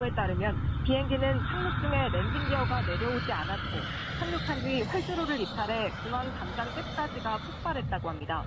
에 따르면 비행기는 착륙 중에 랜딩 기어가 내려오지 않았고 착륙한 뒤 활주로를 이탈해 공항 담장 끝까지가 폭발했다고 합니다.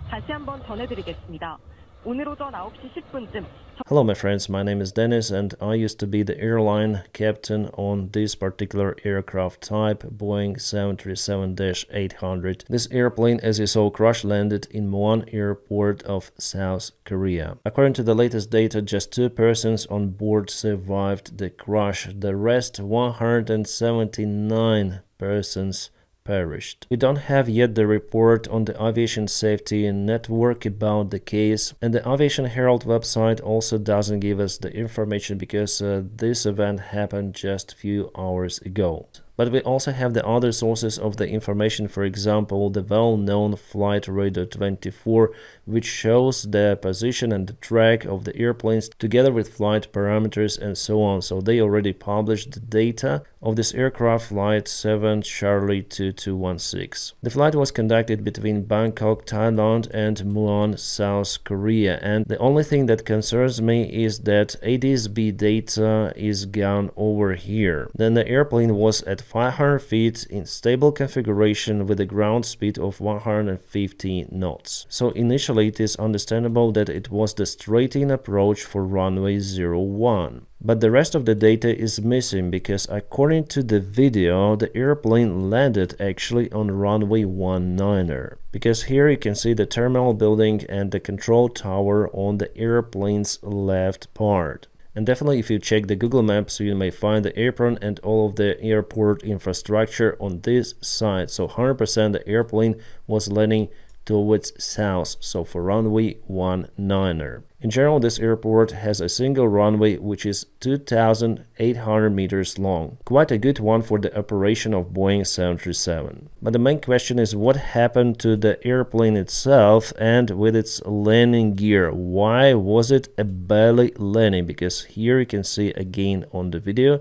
다시 한번 전해드리겠습니다. 오늘 오전 9시 10분쯤 Hello my friends, my name is Dennis and I used to be the airline captain on this particular aircraft type, Boeing 737-800. This airplane, as you saw, crash landed in Muan airport of South Korea. According to the latest data, just 2 persons on board survived the crash. The rest, 179 persons, perished. We don't have yet the report on the Aviation Safety Network about the case, and the Aviation Herald website also doesn't give us the information because this event happened just a few hours ago. But we also have the other sources of the information, for example, the well-known Flight Radar 24, which shows the position and the track of the airplanes together with flight parameters and so on. So they already published the data of this aircraft flight 7 Charlie 2216. The flight was conducted between Bangkok, Thailand and Muan, South Korea, and the only thing that concerns me is that ADS-B data is gone over here. Then the airplane was at 500 feet in stable configuration with a ground speed of 150 knots. So initially it is understandable that it was the straight-in approach for runway 01. But the rest of the data is missing because according to the video, the airplane landed actually on runway 19er. Because here you can see the terminal building and the control tower on the airplane's left part. And definitely if you check the Google Maps, you may find the apron and all of the airport infrastructure on this side. So 100% the airplane was landing towards south, so for runway 19er. In general, this airport has a single runway which is 2,800 meters long. Quite a good one for the operation of Boeing 737. But the main question is what happened to the airplane itself and with its landing gear. Why was it a belly landing? Because here you can see again on the video,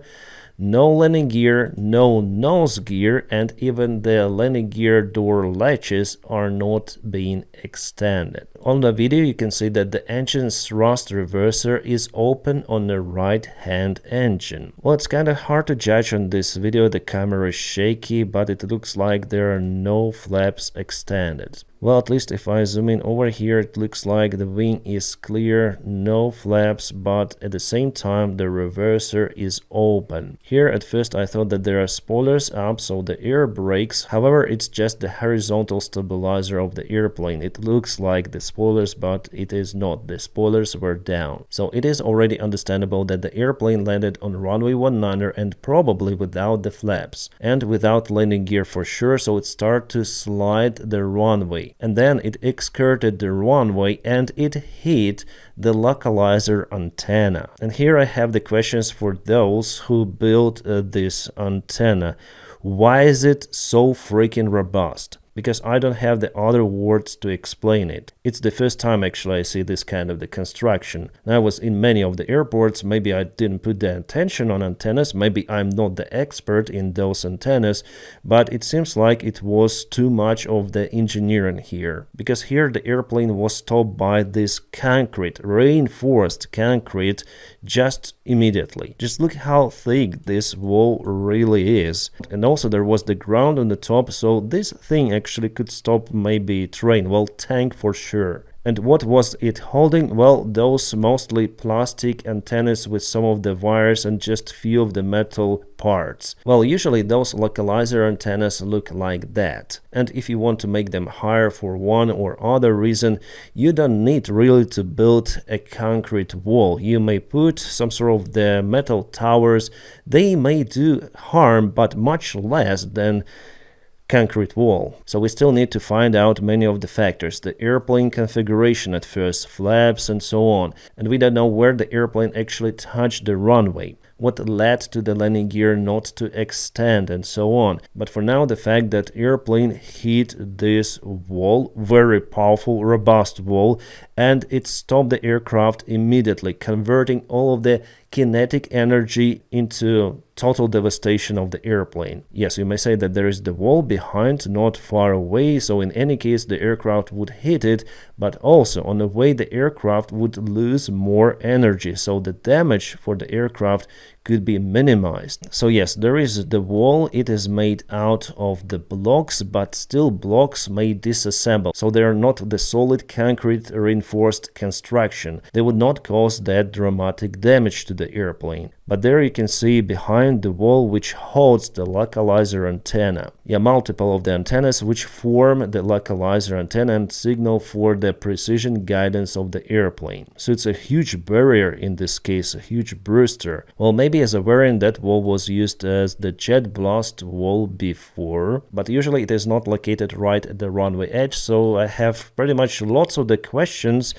no landing gear, no nose gear, and even the landing gear door latches are not being extended. On the video you can see that the engine's thrust reverser is open on the right hand engine. Well, it's kind of hard to judge on this video, the camera is shaky, but it looks like there are no flaps extended. Well, at least if I zoom in over here, it looks like the wing is clear, no flaps, but at the same time the reverser is open. Here at first I thought that there are spoilers up, so the air brakes. However, it's just the horizontal stabilizer of the airplane. It looks like the spoilers, but it is not. The spoilers were down. So it is already understandable that the airplane landed on runway 19er and probably without the flaps and without landing gear for sure, so it started to slide the runway. And then it skirted the runway and it hit the localizer antenna. And here I have the questions for those who built this antenna. Why is it so freaking robust? Because I don't have the other words to explain it. It's the first time actually I see this kind of the construction. I was in many of the airports, maybe I didn't put the attention on antennas, maybe I'm not the expert in those antennas, but it seems like it was too much of the engineering here. Because here the airplane was stopped by this concrete, reinforced concrete just immediately. Just look how thick this wall really is. And also there was the ground on the top, so this thing actually could stop maybe train, well, tank for sure. And what was it holding? Well, those mostly plastic antennas with some of the wires and just few of the metal parts. Well, usually those localizer antennas look like that. And if you want to make them higher for one or other reason, you don't need really to build a concrete wall. You may put some sort of the metal towers. They may do harm, but much less than concrete wall. So we still need to find out many of the factors, the airplane configuration at first, flaps and so on. And we don't know where the airplane actually touched the runway. what led to the landing gear not to extend, and so on. But for now, the fact that airplane hit this wall, very powerful, robust wall, and it stopped the aircraft immediately, converting all of the kinetic energy into total devastation of the airplane. Yes, you may say that there is the wall behind, not far away, so in any case the aircraft would hit it, but also on the way the aircraft would lose more energy, so the damage for the aircraft could be minimized. So yes, there is the wall, it is made out of the blocks, but still blocks may disassemble, so they are not the solid concrete reinforced construction. They would not cause that dramatic damage to the airplane. But there you can see behind the wall which holds the localizer antenna. Yeah, multiple of the antennas which form the localizer antenna and signal for the precision guidance of the airplane. So it's a huge barrier in this case, a huge brewster. Well, maybe as a variant that wall was used as the jet blast wall before, but usually it is not located right at the runway edge, so I have pretty much lots of the questions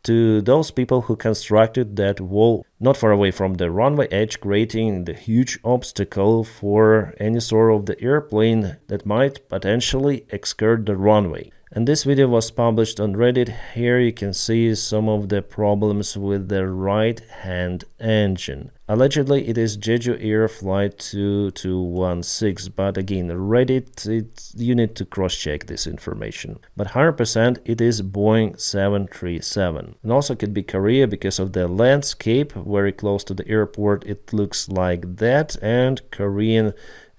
to those people who constructed that wall not far away from the runway edge, creating the huge obstacle for any sort of the airplane that might potentially skirt the runway. And this video was published on Reddit. Here you can see some of the problems with the right-hand engine. Allegedly, it is Jeju Air Flight 2216, but again, Reddit, you need to cross-check this information. But 100% it is Boeing 737. And also could be Korea because of the landscape, very close to the airport, it looks like that, and Korean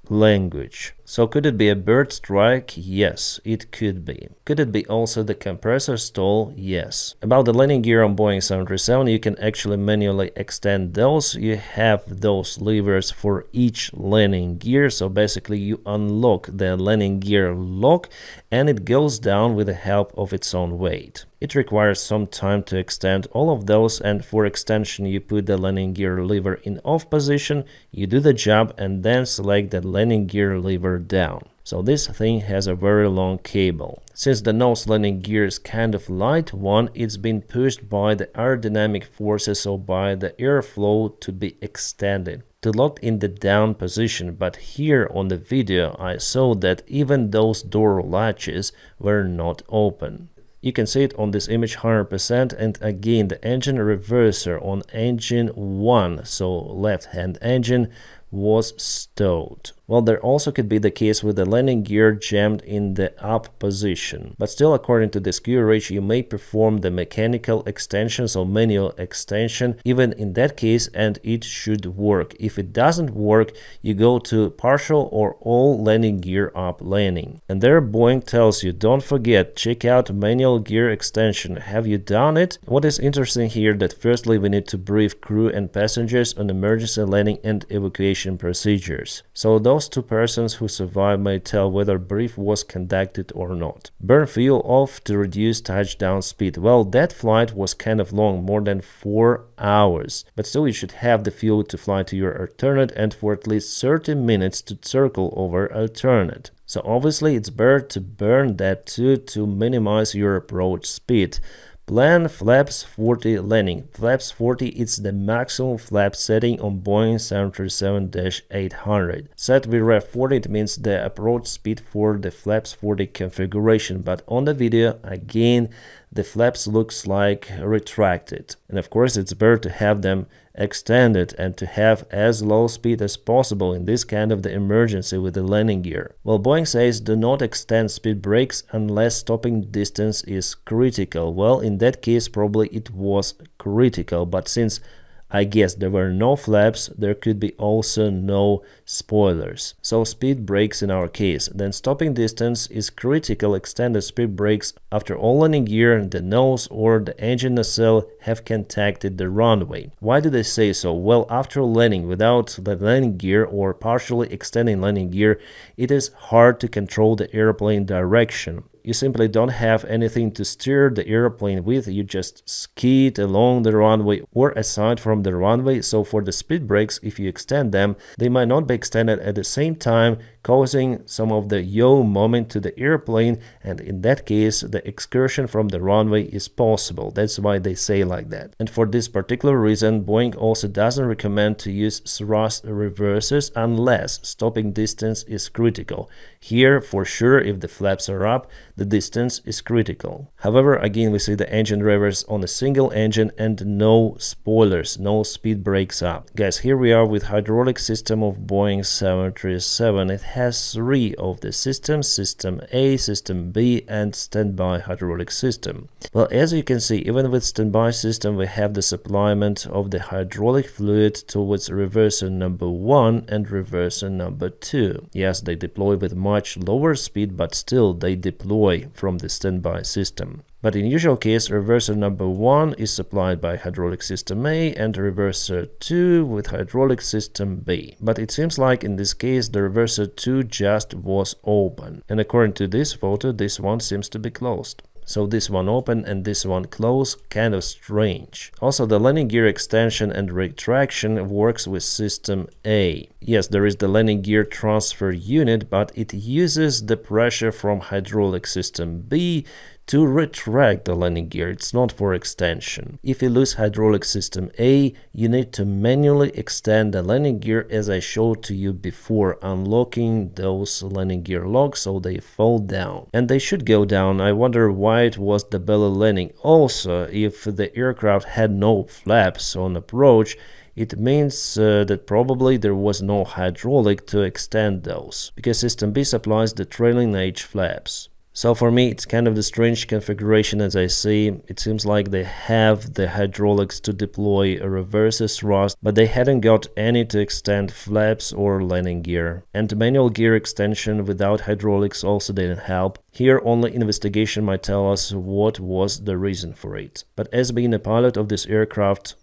language. So could it be a bird strike? Yes, it could be. Could it be also the compressor stall? Yes. About the landing gear on Boeing 737, you can actually manually extend those. You have those levers for each landing gear, so basically you unlock the landing gear lock and it goes down with the help of its own weight. It requires some time to extend all of those, and for extension you put the landing gear lever in off position, you do the job and then select the landing gear lever down. So this thing has a very long cable. Since the nose landing gear is kind of light one, it's been pushed by the aerodynamic forces or by the airflow to be extended to lock in the down position, but here on the video I saw that even those door latches were not open. You can see it on this image 100%, and again the engine reverser on engine 1, so left hand engine, was stowed. Well, there also could be the case with the landing gear jammed in the up position. But still, according to this QRH, you may perform the mechanical extensions or manual extension even in that case, and it should work. If it doesn't work, you go to partial or all landing gear up landing. And there Boeing tells you, don't forget, check out manual gear extension. Have you done it? What is interesting here that firstly we need to brief crew and passengers on emergency landing and evacuation procedures. So those two persons who survive may tell whether brief was conducted or not. Burn fuel off to reduce touchdown speed. Well, that flight was kind of long, more than 4 hours. But still you should have the fuel to fly to your alternate and for at least 30 minutes to circle over alternate. So obviously it's better to burn that too to minimize your approach speed. Plan flaps 40 landing. Flaps 40 is the maximum flap setting on Boeing 737-800. Set with Rev 40, it means the approach speed for the flaps 40 configuration, but on the video again the flaps looks like retracted. And of course it's better to have them extended and to have as low speed as possible in this kind of the emergency with the landing gear. Well, Boeing says do not extend speed brakes unless stopping distance is critical. Well, in that case probably it was critical, but since I guess there were no flaps, there could be also no spoilers. So speed brakes in our case. Then stopping distance is critical. Extended speed brakes after all landing gear, the nose or the engine nacelle have contacted the runway. Why do they say so? Well, after landing without the landing gear or partially extending landing gear, it is hard to control the airplane direction. you simply don't have anything to steer the airplane with. You just skid along the runway or aside from the runway. So for the speed brakes, if you extend them, they might not be extended at the same time, causing some of the yaw moment to the airplane, and in that case the excursion from the runway is possible. That's why they say like that. And for this particular reason, Boeing also doesn't recommend to use thrust reversers unless stopping distance is critical. Here, for sure, if the flaps are up, the distance is critical. However, again, we see the engine reverse on a single engine and no spoilers, no speed brakes up. Guys, here we are with hydraulic system of Boeing 737. It has three of the systems: System A, System B, and Standby Hydraulic System. Well, as you can see, even with Standby system, we have the supplyment of the hydraulic fluid towards reverser number 1 and reverser number 2. Yes, they deploy with much lower speed, but still they deploy from the standby system. But in usual case, reverser number 1 is supplied by hydraulic system A and reverser 2 with hydraulic system B. But it seems like in this case the reverser 2 just was open. And according to this photo, this one seems to be closed. So this one open and this one closed, kind of strange. Also, the landing gear extension and retraction works with system A. Yes, there is the landing gear transfer unit, but it uses the pressure from hydraulic system B to retract the landing gear. It's not for extension. If you lose hydraulic system A, you need to manually extend the landing gear, as I showed to you before, unlocking those landing gear locks so they fall down. And they should go down. I wonder why it was the belly landing. Also, if the aircraft had no flaps on approach, it means that probably there was no hydraulic to extend those, because system B supplies the trailing edge flaps. So for me, it's kind of the strange configuration as I see. It seems like they have the hydraulics to deploy a reverse thrust, but they hadn't got any to extend flaps or landing gear. And manual gear extension without hydraulics also didn't help. Here only investigation might tell us what was the reason for it. But as being a pilot of this aircraft,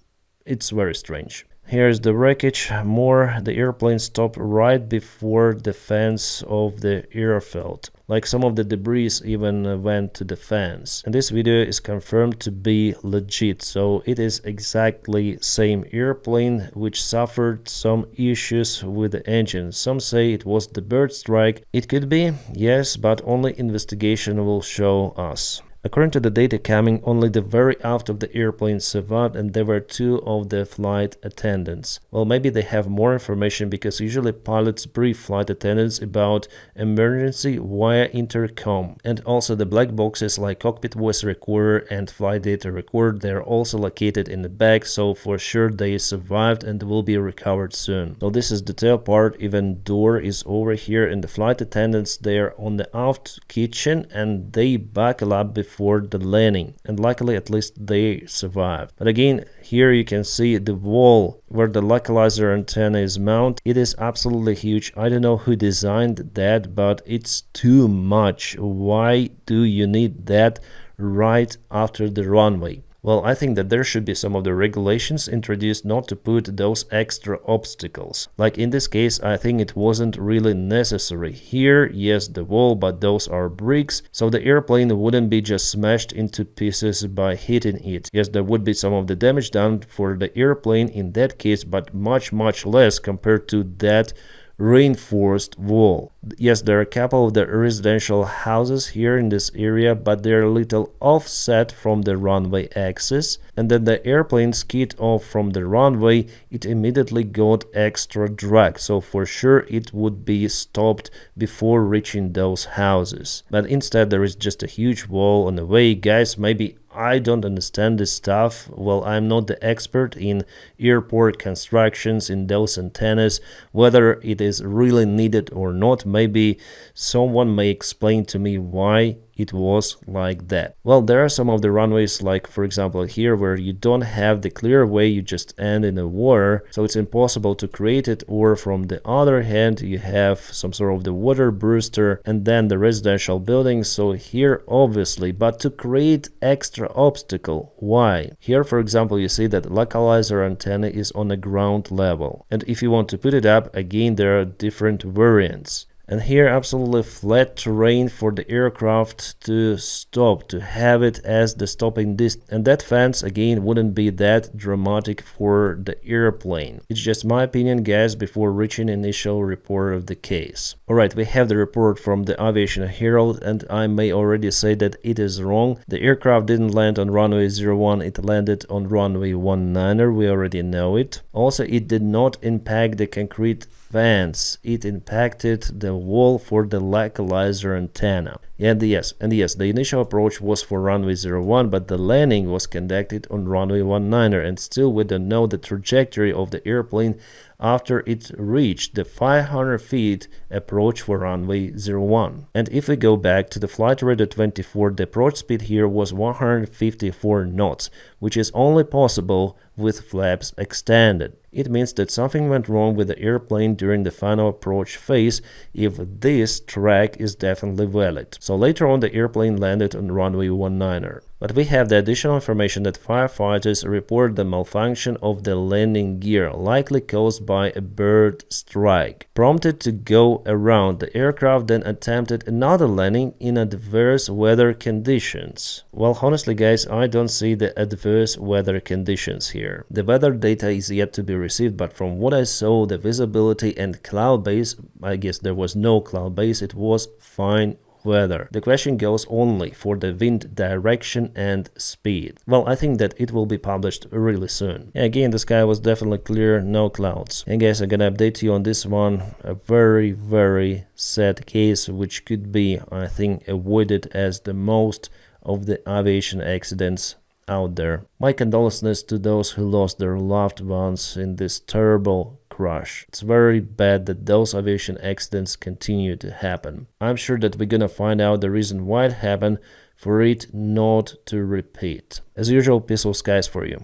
it's very strange. Here's the wreckage. The airplane stopped right before the fence of the airfield. Like some of the debris even went to the fence. And this video is confirmed to be legit, so it is exactly same airplane which suffered some issues with the engine. Some say it was the bird strike. It could be, yes, but only investigation will show us. According to the data coming, only the very aft of the airplane survived, and there were 2 of the flight attendants. Well, maybe they have more information, because usually pilots brief flight attendants about emergency via intercom. And also the black boxes like cockpit voice recorder and flight data recorder, they are also located in the back, so for sure they survived and will be recovered soon. So this is the tail part. Even door is over here, and the flight attendants, they are on the aft kitchen and they buckle up before the landing, and luckily at least they survived. But again, here you can see the wall where the localizer antenna is mounted. It is absolutely huge. I don't know who designed that, but it's too much. Why do you need that right after the runway? Well, I think that there should be some of the regulations introduced not to put those extra obstacles. Like in this case, I think it wasn't really necessary. Here, yes, the wall, but those are bricks, so the airplane wouldn't be just smashed into pieces by hitting it. Yes, there would be some of the damage done for the airplane in that case, but much less compared to that reinforced wall. Yes, there are a couple of the residential houses here in this area, but they're a little offset from the runway axis, and then the airplane skid off from the runway, it immediately got extra drag, so for sure it would be stopped before reaching those houses. But instead there is just a huge wall on the way. Guys, maybe I don't understand this stuff. Well, I'm not the expert in airport constructions, in those antennas, whether it is really needed or not. Maybe someone may explain to me why it was like that. Well, there are some of the runways, like for example here, where you don't have the clear way, you just end in the water, so it's impossible to create it. Or from the other hand, you have some sort of the water booster and then the residential buildings. So here obviously, but to create extra obstacle, why? Here for example, you see that localizer antenna is on the ground level, and if you want to put it up, again there are different variants. And here absolutely flat terrain for the aircraft to stop, to have it as the stopping distance. And that fence again wouldn't be that dramatic for the airplane. It's just my opinion, guys, before reaching initial report of the case. Alright, we have the report from the Aviation Herald, and I may already say that it is wrong. The aircraft didn't land on runway 01, it landed on runway 19er, we already know it. Also, it did not impact the concrete fence, it impacted the wall for the localizer antenna. And yes, the initial approach was for runway 01, but the landing was conducted on runway 19er, and still we don't know the trajectory of the airplane after it reached the 500 feet approach for runway 01. And if we go back to the flight radar 24, the approach speed here was 154 knots, which is only possible with flaps extended. It means that something went wrong with the airplane during the final approach phase if this track is definitely valid. So later on the airplane landed on runway 19er. But we have the additional information that firefighters report the malfunction of the landing gear, likely caused by a bird strike. Prompted to go around, the aircraft then attempted another landing in adverse weather conditions. Well, honestly guys, I don't see the adverse weather conditions here. The weather data is yet to be received, but from what I saw, the visibility and cloud base, I guess there was no cloud base, it was fine weather. The question goes only for the wind direction and speed. Well, I think that it will be published really soon. Yeah, again, the sky was definitely clear, no clouds. And guys, I'm gonna update you on this one. A very, very sad case, which could be, I think, avoided as the most of the aviation accidents out there. My condolences to those who lost their loved ones in this terrible crash. It's very bad that those aviation accidents continue to happen. I'm sure that we're gonna find out the reason why it happened for it not to repeat. As usual, peaceful skies for you.